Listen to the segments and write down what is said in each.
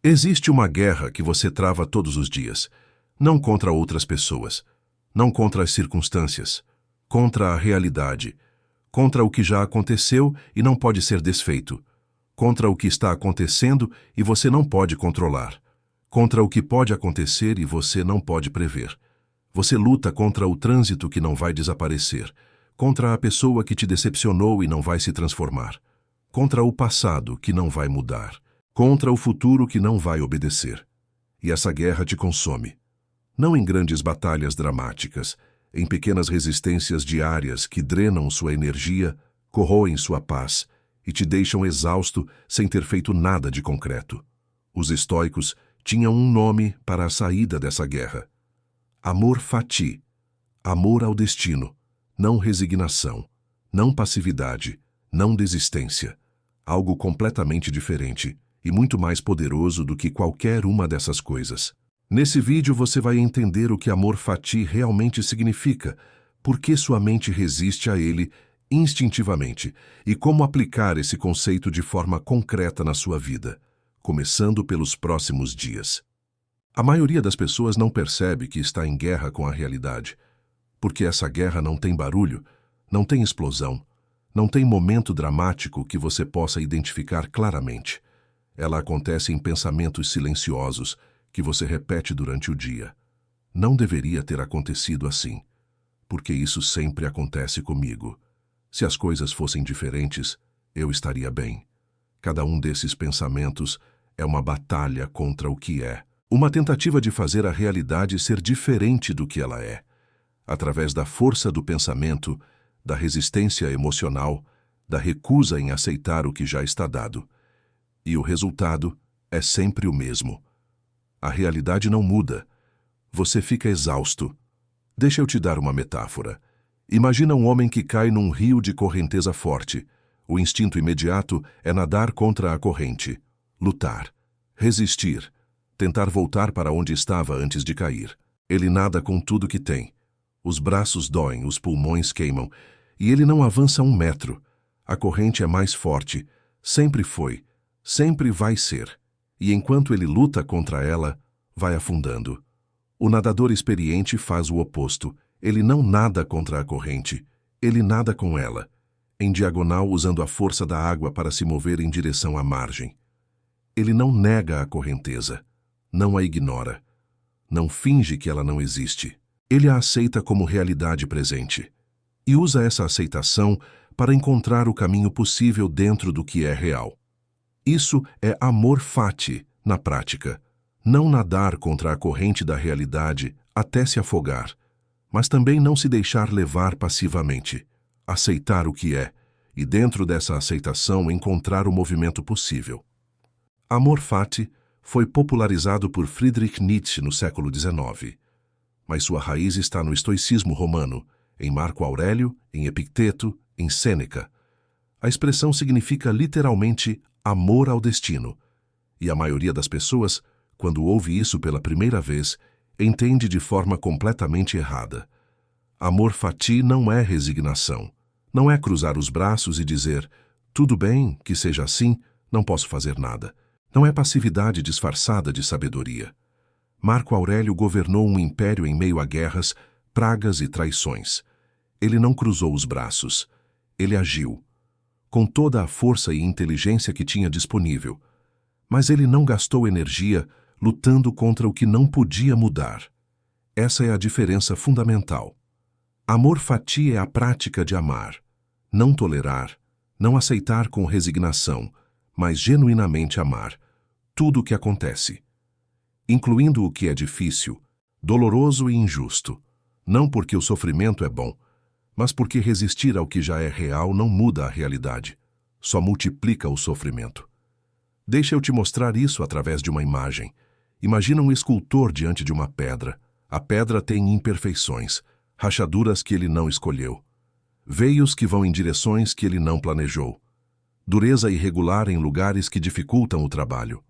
Existe uma guerra que você trava todos os dias, não contra outras pessoas, não contra as circunstâncias, contra a realidade, contra o que já aconteceu e não pode ser desfeito, contra o que está acontecendo e você não pode controlar, contra o que pode acontecer e você não pode prever. Você luta contra o trânsito que não vai desaparecer, contra a pessoa que te decepcionou e não vai se transformar, contra o passado que não vai mudar, contra o futuro que não vai obedecer. E essa guerra te consome. Não em grandes batalhas dramáticas, em pequenas resistências diárias que drenam sua energia, corroem sua paz e te deixam exausto sem ter feito nada de concreto. Os estoicos tinham um nome para a saída dessa guerra. Amor fati, amor ao destino, não resignação, não passividade, não desistência. Algo completamente diferente e muito mais poderoso do que qualquer uma dessas coisas. Nesse vídeo você vai entender o que amor fati realmente significa, por que sua mente resiste a ele instintivamente e como aplicar esse conceito de forma concreta na sua vida, começando pelos próximos dias. A maioria das pessoas não percebe que está em guerra com a realidade, porque essa guerra não tem barulho, não tem explosão, não tem momento dramático que você possa identificar claramente. Ela acontece em pensamentos silenciosos que você repete durante o dia. Não deveria ter acontecido assim, porque isso sempre acontece comigo. Se as coisas fossem diferentes, eu estaria bem. Cada um desses pensamentos é uma batalha contra o que é, uma tentativa de fazer a realidade ser diferente do que ela é, através da força do pensamento, da resistência emocional, da recusa em aceitar o que já está dado. E o resultado é sempre o mesmo. A realidade não muda. Você fica exausto. Deixa eu te dar uma metáfora. Imagina um homem que cai num rio de correnteza forte. O instinto imediato é nadar contra a corrente, lutar, resistir, tentar voltar para onde estava antes de cair. Ele nada com tudo que tem. Os braços doem, os pulmões queimam, e ele não avança 1 metro. A corrente é mais forte, sempre foi, sempre vai ser, e enquanto ele luta contra ela, vai afundando. O nadador experiente faz o oposto. Ele não nada contra a corrente, ele nada com ela, em diagonal usando a força da água para se mover em direção à margem. Ele não nega a correnteza, não a ignora, não finge que ela não existe. Ele a aceita como realidade presente e usa essa aceitação para encontrar o caminho possível dentro do que é real. Isso é amor fati na prática. Não nadar contra a corrente da realidade até se afogar, mas também não se deixar levar passivamente. Aceitar o que é e, dentro dessa aceitação, encontrar o movimento possível. Amor fati foi popularizado por Friedrich Nietzsche no século XIX, mas sua raiz está no estoicismo romano, em Marco Aurélio, em Epicteto, em Sêneca. A expressão significa literalmente amor ao destino, e a maioria das pessoas, quando ouve isso pela primeira vez, entende de forma completamente errada. Amor fati não é resignação, não é cruzar os braços e dizer, tudo bem, que seja assim, não posso fazer nada. Não é passividade disfarçada de sabedoria. Marco Aurélio governou um império em meio a guerras, pragas e traições. Ele não cruzou os braços, ele agiu, com toda a força e inteligência que tinha disponível, mas ele não gastou energia lutando contra o que não podia mudar. Essa é a diferença fundamental. Amor fati é a prática de amar, não tolerar, não aceitar com resignação, mas genuinamente amar tudo o que acontece, incluindo o que é difícil, doloroso e injusto, não porque o sofrimento é bom, mas porque resistir ao que já é real não muda a realidade, só multiplica o sofrimento. Deixa eu te mostrar isso através de uma imagem. Imagina um escultor diante de uma pedra. A pedra tem imperfeições, rachaduras que ele não escolheu, veios que vão em direções que ele não planejou, dureza irregular em lugares que dificultam o trabalho.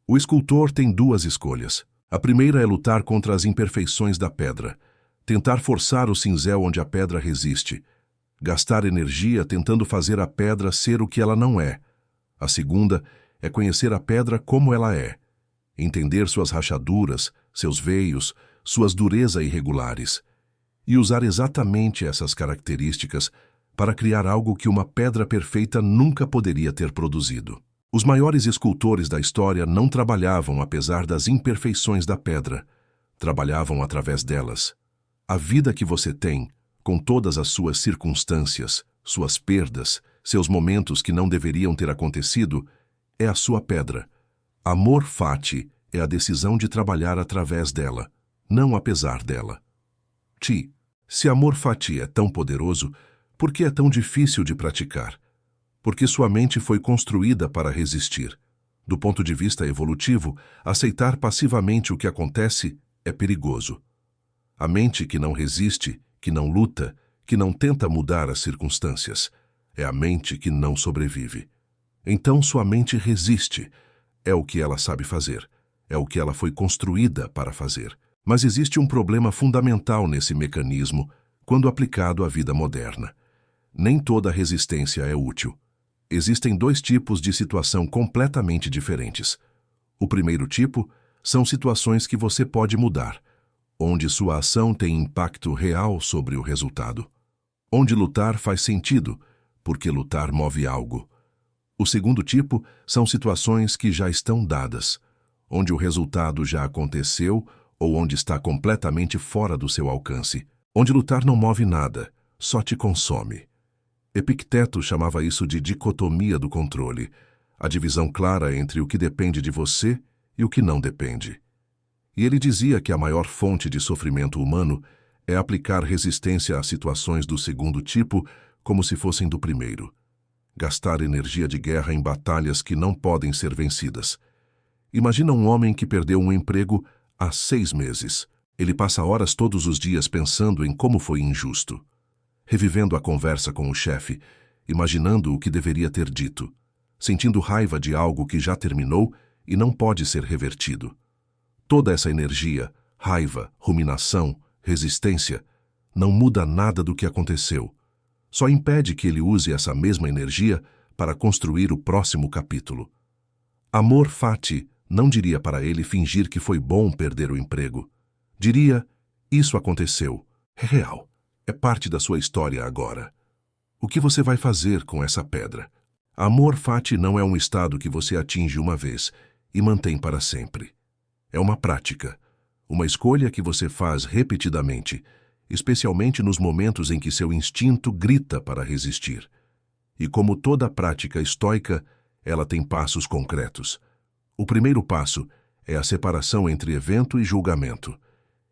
O escultor tem 2 escolhas. A primeira é lutar contra as imperfeições da pedra, tentar forçar o cinzel onde a pedra resiste, gastar energia tentando fazer a pedra ser o que ela não é. A segunda é conhecer a pedra como ela é entender suas rachaduras, seus veios, suas durezas irregulares, e usar exatamente essas características para criar algo que uma pedra perfeita nunca poderia ter produzido. Os maiores escultores da história não trabalhavam apesar das imperfeições da pedra, trabalhavam através delas. A vida que você tem, com todas as suas circunstâncias, suas perdas, seus momentos que não deveriam ter acontecido, é a sua pedra. Amor fati é a decisão de trabalhar através dela, não apesar dela. Se amor fati é tão poderoso, por que é tão difícil de praticar? Porque sua mente foi construída para resistir. Do ponto de vista evolutivo, aceitar passivamente o que acontece é perigoso. A mente que não resiste, que não luta, que não tenta mudar as circunstâncias, é a mente que não sobrevive. Então sua mente resiste. É o que ela sabe fazer. É o que ela foi construída para fazer. Mas existe um problema fundamental nesse mecanismo quando aplicado à vida moderna. Nem toda resistência é útil. Existem dois tipos de situação completamente diferentes. O primeiro tipo são situações que você pode mudar, onde sua ação tem impacto real sobre o resultado. Onde lutar faz sentido, porque lutar move algo. O segundo tipo são situações que já estão dadas, onde o resultado já aconteceu ou onde está completamente fora do seu alcance, onde lutar não move nada, só te consome. Epicteto chamava isso de dicotomia do controle, a divisão clara entre o que depende de você e o que não depende. E ele dizia que a maior fonte de sofrimento humano é aplicar resistência a situações do segundo tipo como se fossem do primeiro. Gastar energia de guerra em batalhas que não podem ser vencidas. Imagina um homem que perdeu um emprego há 6 meses. Ele passa horas todos os dias pensando em como foi injusto, revivendo a conversa com o chefe, imaginando o que deveria ter dito, sentindo raiva de algo que já terminou e não pode ser revertido. Toda essa energia, raiva, ruminação, resistência, não muda nada do que aconteceu. Só impede que ele use essa mesma energia para construir o próximo capítulo. Amor fati não diria para ele fingir que foi bom perder o emprego. Diria, isso aconteceu, é real, é parte da sua história agora. O que você vai fazer com essa pedra? Amor fati não é um estado que você atinge uma vez e mantém para sempre. É uma prática, uma escolha que você faz repetidamente, especialmente nos momentos em que seu instinto grita para resistir. E como toda prática estoica, ela tem passos concretos. O primeiro passo é a separação entre evento e julgamento.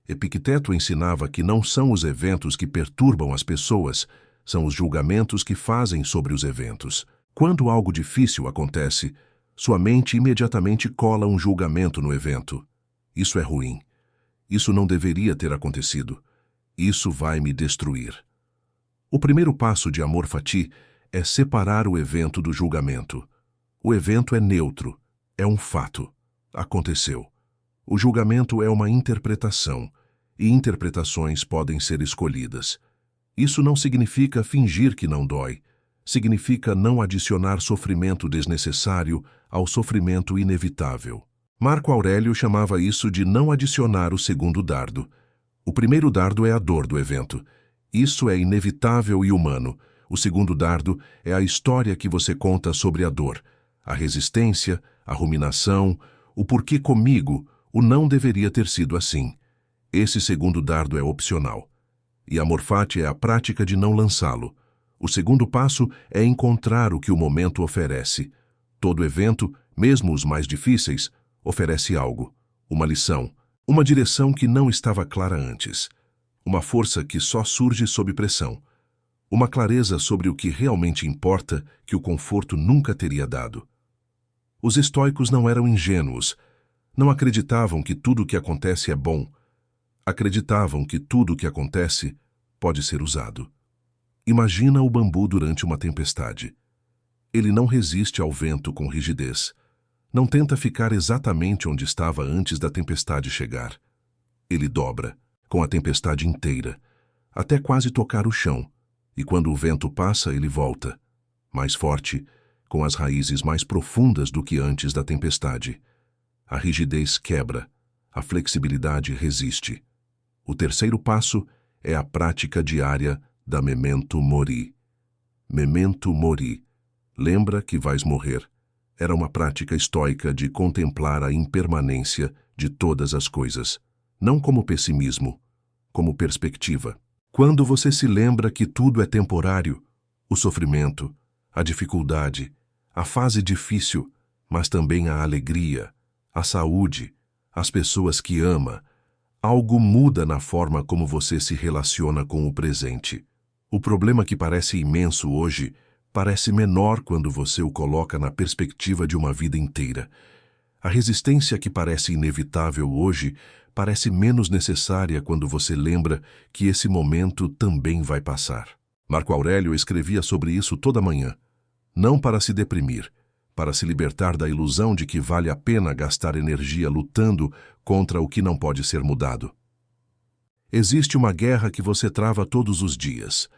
Epicteto ensinava que não são os eventos que perturbam as pessoas, são os julgamentos que fazem sobre os eventos. Quando algo difícil acontece, sua mente imediatamente cola um julgamento no evento. Isso é ruim. Isso não deveria ter acontecido. Isso vai me destruir. O primeiro passo de amor fati é separar o evento do julgamento. O evento é neutro, é um fato. Aconteceu. O julgamento é uma interpretação, e interpretações podem ser escolhidas. Isso não significa fingir que não dói. Significa não adicionar sofrimento desnecessário ao sofrimento inevitável. Marco Aurélio chamava isso de não adicionar o segundo dardo. O primeiro dardo é a dor do evento. Isso é inevitável e humano. O segundo dardo é a história que você conta sobre a dor, a resistência, a ruminação, o porquê comigo, o não deveria ter sido assim. Esse segundo dardo é opcional. E amor fati é a prática de não lançá-lo. O segundo passo é encontrar o que o momento oferece. Todo evento, mesmo os mais difíceis, oferece algo, uma lição, uma direção que não estava clara antes, uma força que só surge sob pressão, uma clareza sobre o que realmente importa que o conforto nunca teria dado. Os estoicos não eram ingênuos, não acreditavam que tudo o que acontece é bom, acreditavam que tudo o que acontece pode ser usado. Imagina o bambu durante uma tempestade. Ele não resiste ao vento com rigidez. Não tenta ficar exatamente onde estava antes da tempestade chegar. Ele dobra, com a tempestade inteira, até quase tocar o chão, e quando o vento passa, ele volta, mais forte, com as raízes mais profundas do que antes da tempestade. A rigidez quebra, a flexibilidade resiste. O terceiro passo é a prática diária da Memento Mori. Memento Mori. Lembra que vais morrer. Era uma prática estoica de contemplar a impermanência de todas as coisas, não como pessimismo, como perspectiva. Quando você se lembra que tudo é temporário, o sofrimento, a dificuldade, a fase difícil, mas também a alegria, a saúde, as pessoas que ama, algo muda na forma como você se relaciona com o presente. O problema que parece imenso hoje parece menor quando você o coloca na perspectiva de uma vida inteira. A resistência que parece inevitável hoje parece menos necessária quando você lembra que esse momento também vai passar. Marco Aurélio escrevia sobre isso toda manhã, não para se deprimir, para se libertar da ilusão de que vale a pena gastar energia lutando contra o que não pode ser mudado. Existe uma guerra que você trava todos os dias,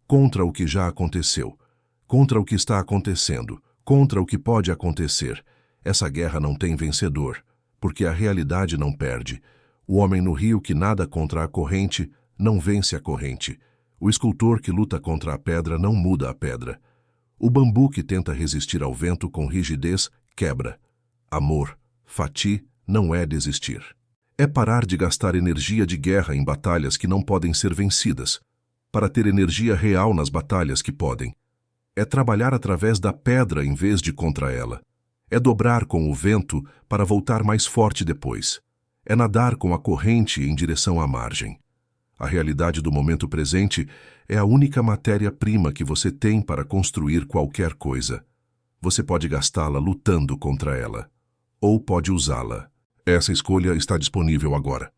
contra o que já aconteceu, contra o que está acontecendo, contra o que pode acontecer. Essa guerra não tem vencedor, porque a realidade não perde. O homem no rio que nada contra a corrente não vence a corrente. O escultor que luta contra a pedra não muda a pedra. O bambu que tenta resistir ao vento com rigidez quebra. Amor, fati, não é desistir. É parar de gastar energia de guerra em batalhas que não podem ser vencidas, para ter energia real nas batalhas que podem. É trabalhar através da pedra em vez de contra ela. É dobrar com o vento para voltar mais forte depois. É nadar com a corrente em direção à margem. A realidade do momento presente é a única matéria-prima que você tem para construir qualquer coisa. Você pode gastá-la lutando contra ela, ou pode usá-la. Essa escolha está disponível agora.